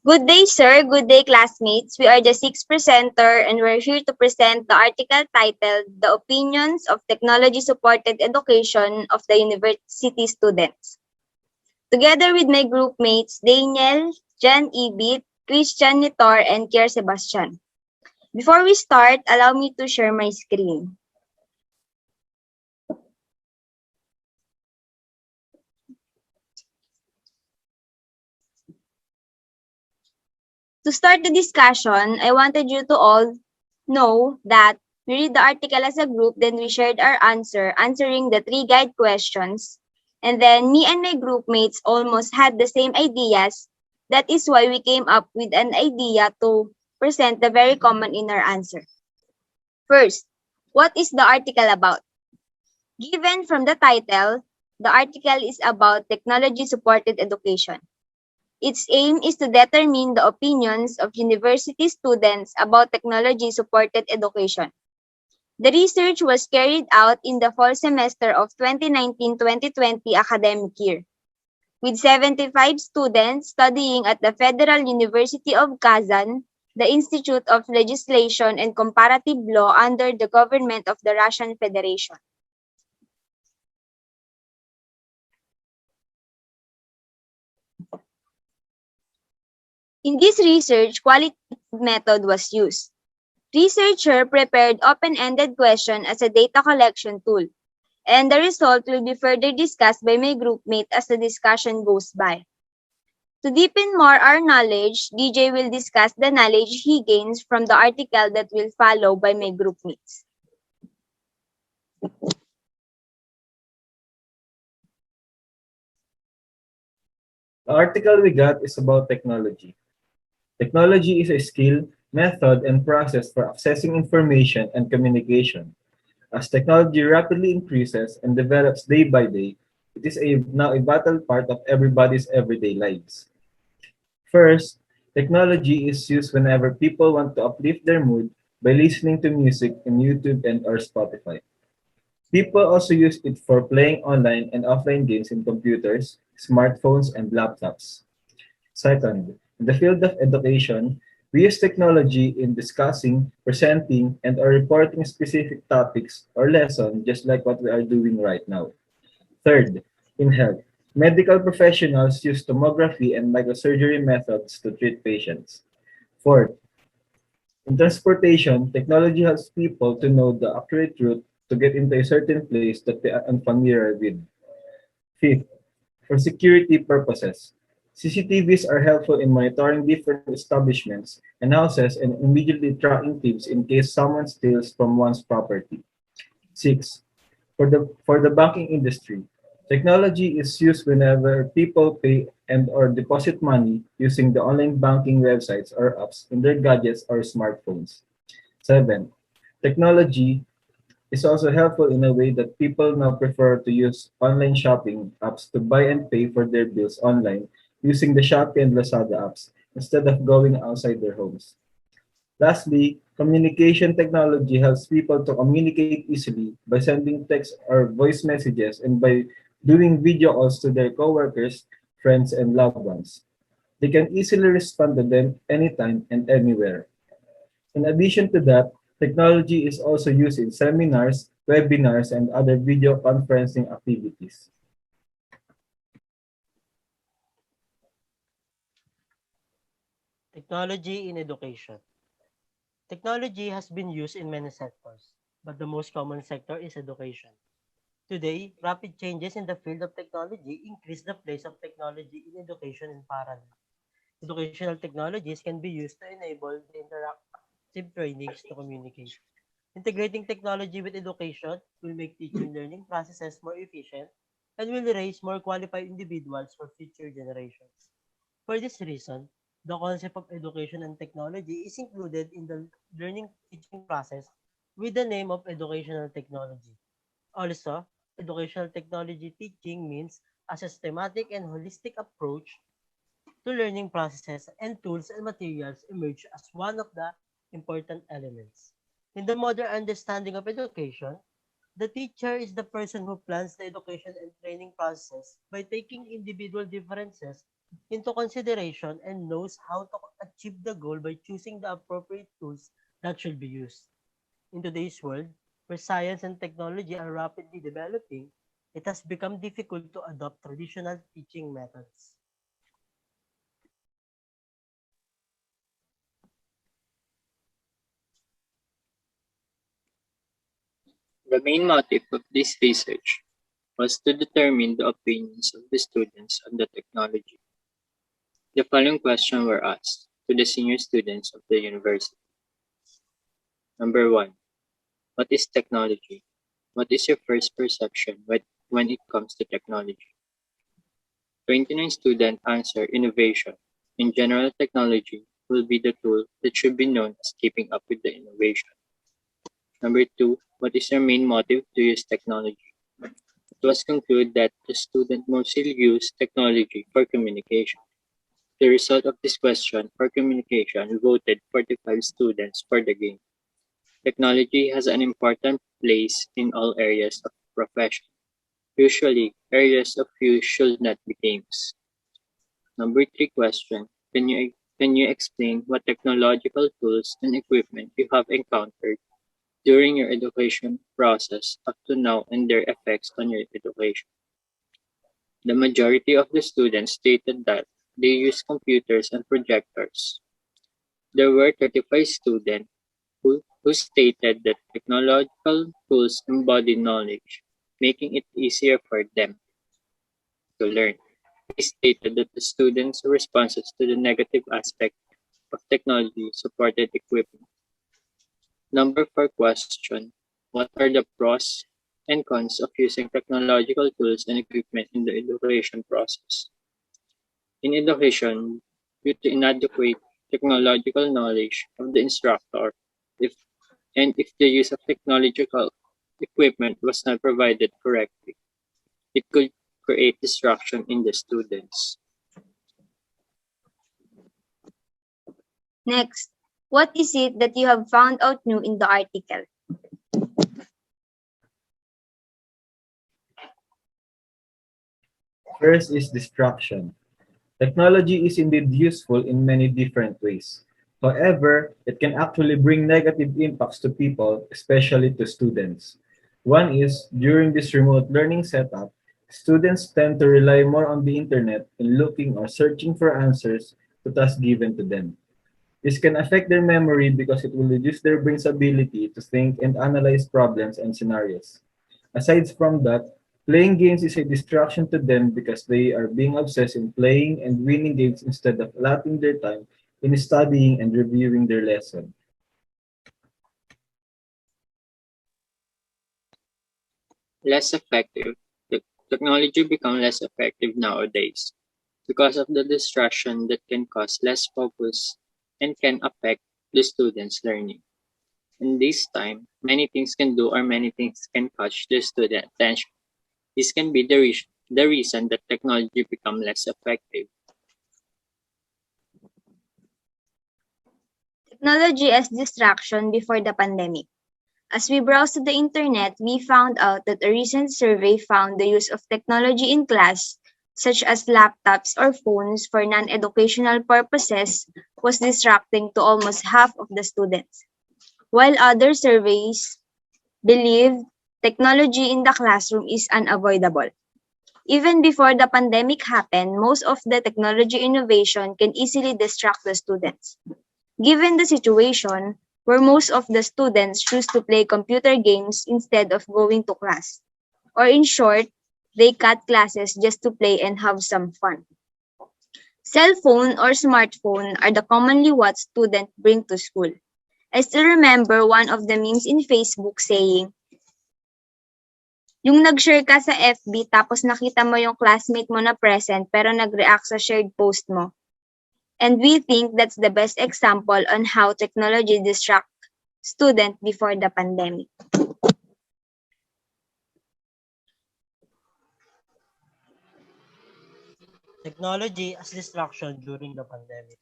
Good day, sir. Good day, classmates. We are the sixth presenter and we're here to present the article titled The Opinions of Technology-Supported Education of the University Students. Together with my group mates Daniel, Jan Ibit, Christian Nitor, and Kier Sebastian. Before we start, allow me to share my screen. To start the discussion, I wanted you to all know that we read the article as a group, then we shared our answering the three guide questions. And then me and my group mates almost had the same ideas. That is why we came up with an idea to present the very common in our answer. First, what is the article about? Given from the title, the article is about technology-supported education. Its aim is to determine the opinions of university students about technology-supported education. The research was carried out in the fall semester of 2019-2020 academic year, with 75 students studying at the Federal University of Kazan, the Institute of Legislation and Comparative Law under the government of the Russian Federation. In this research, qualitative method was used. Researcher prepared open-ended question as a data collection tool, and the result will be further discussed by my groupmate as the discussion goes by. To deepen more our knowledge, DJ will discuss the knowledge he gains from the article that will follow by my groupmates. The article we got is about technology. Technology is a skill, method, and process for accessing information and communication. As technology rapidly increases and develops day by day, it is now a vital part of everybody's everyday lives. First, technology is used whenever people want to uplift their mood by listening to music in YouTube and or Spotify. People also use it for playing online and offline games in computers, smartphones, and laptops. Second, in the field of education, we use technology in discussing, presenting, and or reporting specific topics or lessons just like what we are doing right now. Third, in health, medical professionals use tomography and microsurgery methods to treat patients. Fourth, in transportation, technology helps people to know the accurate route to get into a certain place that they are unfamiliar with. Fifth, for security purposes, CCTVs are helpful in monitoring different establishments and houses and immediately tracking thieves in case someone steals from one's property. Six, for the banking industry, technology is used whenever people pay and or deposit money using the online banking websites or apps in their gadgets or smartphones. Seven, technology is also helpful in a way that people now prefer to use online shopping apps to buy and pay for their bills online using the Shopee and Lazada apps instead of going outside their homes. Lastly, communication technology helps people to communicate easily by sending text or voice messages and by doing video calls to their coworkers, friends, and loved ones. They can easily respond to them anytime and anywhere. In addition to that, technology is also used in seminars, webinars, and other video conferencing activities. Technology in education. Technology has been used in many sectors, but the most common sector is education. Today, rapid changes in the field of technology increase the place of technology in education in parallel. Educational technologies can be used to enable the interactive trainings to communicate. Integrating technology with education will make teaching learning processes more efficient and will raise more qualified individuals for future generations. For this reason, the concept of education and technology is included in the learning teaching process with the name of educational technology. Also, educational technology teaching means a systematic and holistic approach to learning processes and tools and materials emerge as one of the important elements. In the modern understanding of education, the teacher is the person who plans the education and training process by taking individual differences into consideration and knows how to achieve the goal by choosing the appropriate tools that should be used. In today's world, where science and technology are rapidly developing, it has become difficult to adopt traditional teaching methods. The main motive of this research was to determine the opinions of the students on the technology. The following questions were asked to the senior students of the university. Number 1. What is technology? What is your first perception when it comes to technology? 29 students answer innovation. In general, technology will be the tool that should be known as keeping up with the innovation. Number 2. What is your main motive to use technology? It was concluded that the student mostly use technology for communication. The result of this question for communication voted 45 students for the game. Technology has an important place in all areas of profession. Usually, areas of use should not be games. Number 3 question. Can you explain what technological tools and equipment you have encountered during your education process up to now and their effects on your education? The majority of the students stated that they use computers and projectors. There were 35 students who stated that technological tools embody knowledge, making it easier for them to learn. They stated that the students' responses to the negative aspect of technology supported equipment. Number 4 question. What are the pros and cons of using technological tools and equipment in the education process? In education, due to inadequate technological knowledge of the instructor, if if the use of technological equipment was not provided correctly, it could create distraction in the students. Next, what is it that you have found out new in the article? First is distraction. Technology is indeed useful in many different ways. However, it can actually bring negative impacts to people, especially to students. One is, during this remote learning setup, students tend to rely more on the internet in looking or searching for answers to tasks given to them. This can affect their memory because it will reduce their brain's ability to think and analyze problems and scenarios. Aside from that, playing games is a distraction to them because they are being obsessed in playing and winning games instead of allotting their time in studying and reviewing their lesson. Less effective. Technology become less effective nowadays because of the distraction that can cause less focus and can affect the students' learning. In this time, many things can do or many things can catch the student attention. This can be the reason that technology become less effective. Technology as distraction before the pandemic. As we browsed the internet, we found out that a recent survey found the use of technology in class, such as laptops or phones for non-educational purposes, was distracting to almost half of the students. While other surveys believed technology in the classroom is unavoidable. Even before the pandemic happened, most of the technology innovation can easily distract the students. Given the situation where most of the students choose to play computer games instead of going to class, or in short, they cut classes just to play and have some fun. Cell phone or smartphone are the commonly what students bring to school. I still remember one of the memes in Facebook saying, yung nag-share ka sa FB tapos nakita mo yung classmate mo na present pero nag-react sa shared post mo. And we think that's the best example on how technology distract students before the pandemic. Technology as distraction during the pandemic.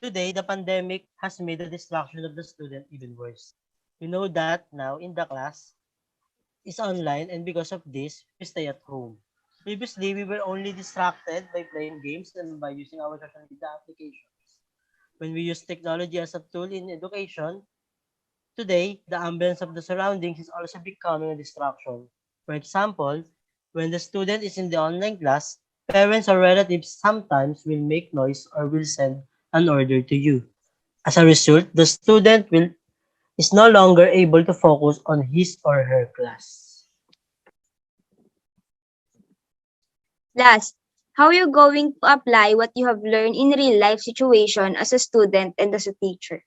Today, the pandemic has made the distraction of the student even worse. We know that now in the class is online, and because of this, we stay at home. Previously, we were only distracted by playing games and by using our social media applications. When we use technology as a tool in education, today, the ambience of the surroundings is also becoming a distraction. For example, when the student is in the online class, parents or relatives sometimes will make noise or will send an order to you. As a result, the student will is no longer able to focus on his or her class. Last, how are you going to apply what you have learned in real life situation as a student and as a teacher?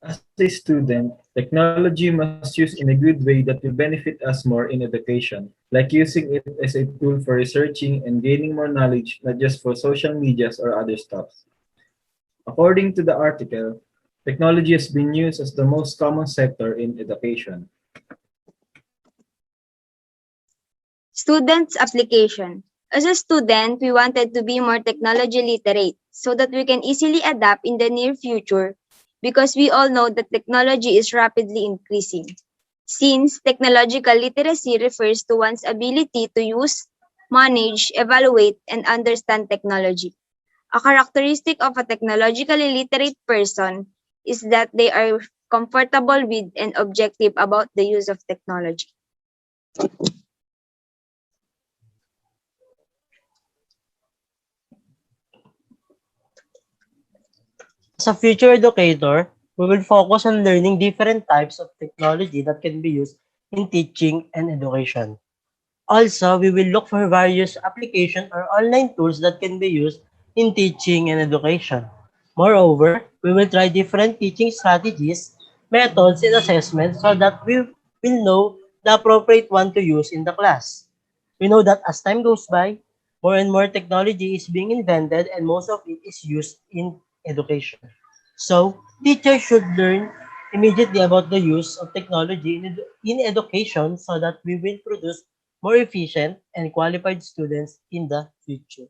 As a student, technology must use in a good way that will benefit us more in education, like using it as a tool for researching and gaining more knowledge, not just for social medias or other stuff. According to the article, technology has been used as the most common sector in education. Students' application. As a student, we wanted to be more technology literate so that we can easily adapt in the near future because we all know that technology is rapidly increasing. Since technological literacy refers to one's ability to use, manage, evaluate, and understand technology. A characteristic of a technologically literate person is that they are comfortable with and objective about the use of technology. As a future educator, we will focus on learning different types of technology that can be used in teaching and education. Also, we will look for various application or online tools that can be used in teaching and education. Moreover, we will try different teaching strategies, methods, and assessments so that we will know the appropriate one to use in the class. We know that as time goes by, more and more technology is being invented and most of it is used in education. So, teachers should learn immediately about the use of technology in education so that we will produce more efficient and qualified students in the future.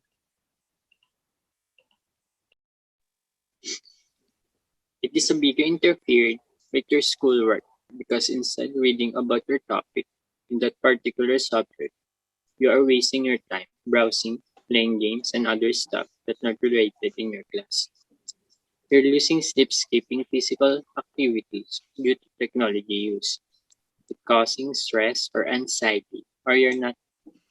It is a big interfered with your schoolwork because instead reading about your topic in that particular subject, you are wasting your time browsing, playing games, and other stuff that not related in your class. You're losing sleep skipping physical activities due to technology use, causing stress or anxiety, or you're not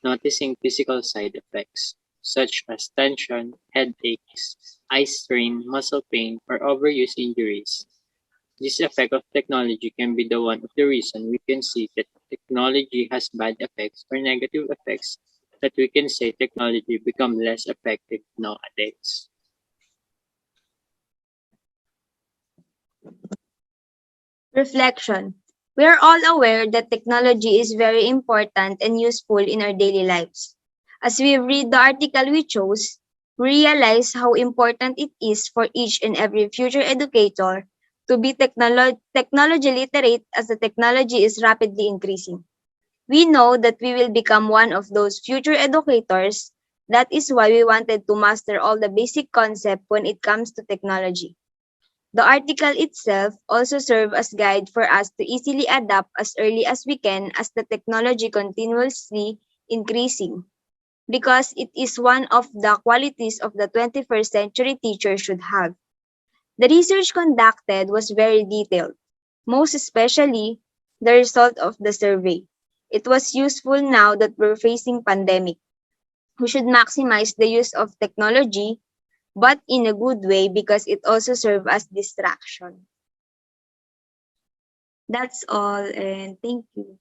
noticing physical side effects such as tension, headaches, eye strain, muscle pain, or overuse injuries. This effect of technology can be the one of the reason we can see that technology has bad effects or negative effects that we can say technology become less effective nowadays. Reflection. We are all aware that technology is very important and useful in our daily lives. As we read the article we chose, we realize how important it is for each and every future educator to be technology literate as the technology is rapidly increasing. We know that we will become one of those future educators. That is why we wanted to master all the basic concept when it comes to technology. The article itself also serves as guide for us to easily adapt as early as we can as the technology continuously increasing because it is one of the qualities of the 21st century teacher should have. The research conducted was very detailed, most especially the result of the survey. It was useful now that we're facing pandemic. We should maximize the use of technology but in a good way because it also serves as distraction. That's all and thank you.